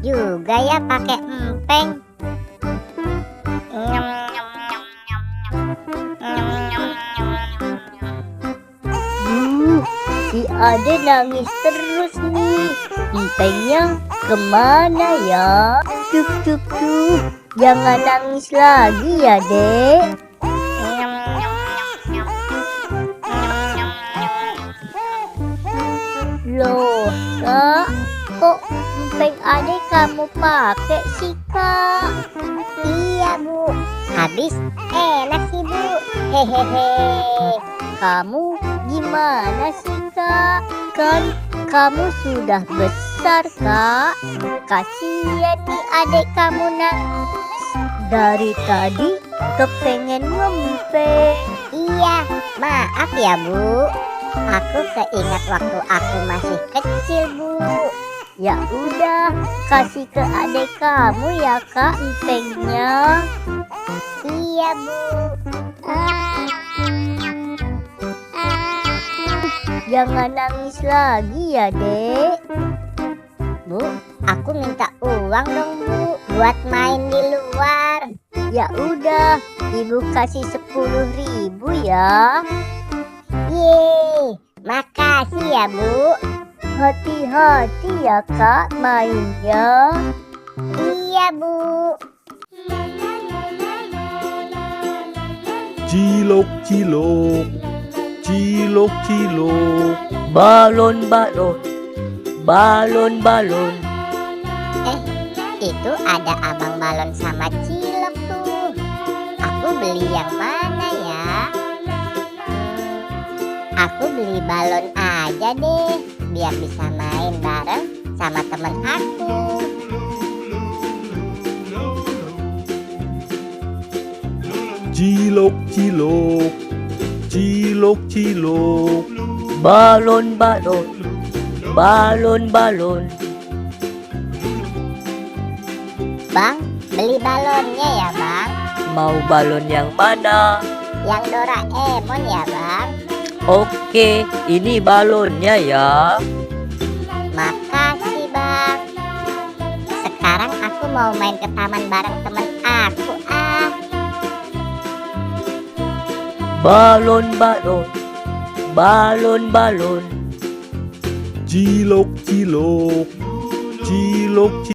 juga ya pakai empeng. Nyam, nyam, nyam, nyam, nyam. Nyam, nyam, nyam, nyam, nyam. Si Ade nangis terus nih. Empengnya kemana ya? Tuk tuk tuk. Jangan nangis lagi ya, Dek. Nyam, nyam, nyam, nyam. Nyam, nyam, nyam, nyam. Loh, Kak, kok empeng Ade kamu pakai sih, Kak? Iya Bu, habis enak sih Bu. Hehehe. Kamu gimana sih, Kak? Kan kamu sudah besar, Kak. Kasihan nih adik kamu nangis. Dari tadi kepengen ngempeng. Iya, maaf ya Bu. Aku keingat waktu aku masih kecil Bu. Ya udah, kasih ke adik kamu ya, Kak, empengnya. Iya Bu. Jangan nangis lagi ya, Dek. Bu, aku minta uang dong Bu, buat main di luar. Ya udah, Ibu kasih 10.000 ya. Yeay, makasih ya Bu. Hati-hati ya, Kak, mainnya. Iya Bu. Cilok cilok, cilok cilok. Balon balon, balon balon. Itu ada abang balon sama cilok tuh. Aku beli yang mana ya? Aku beli balon aja deh, biar bisa main bareng sama temen aku. Cilok cilok, cilok cilok. Balon balon, balon balon. Bang, beli balonnya ya Bang. Mau balon yang mana? Yang Doraemon ya Bang. Oke, ini balonnya ya. Makasih Bang. Sekarang aku mau main ke taman bareng temen aku ah. Balon balon, balon balon. Cilok cilok, cilok cilok.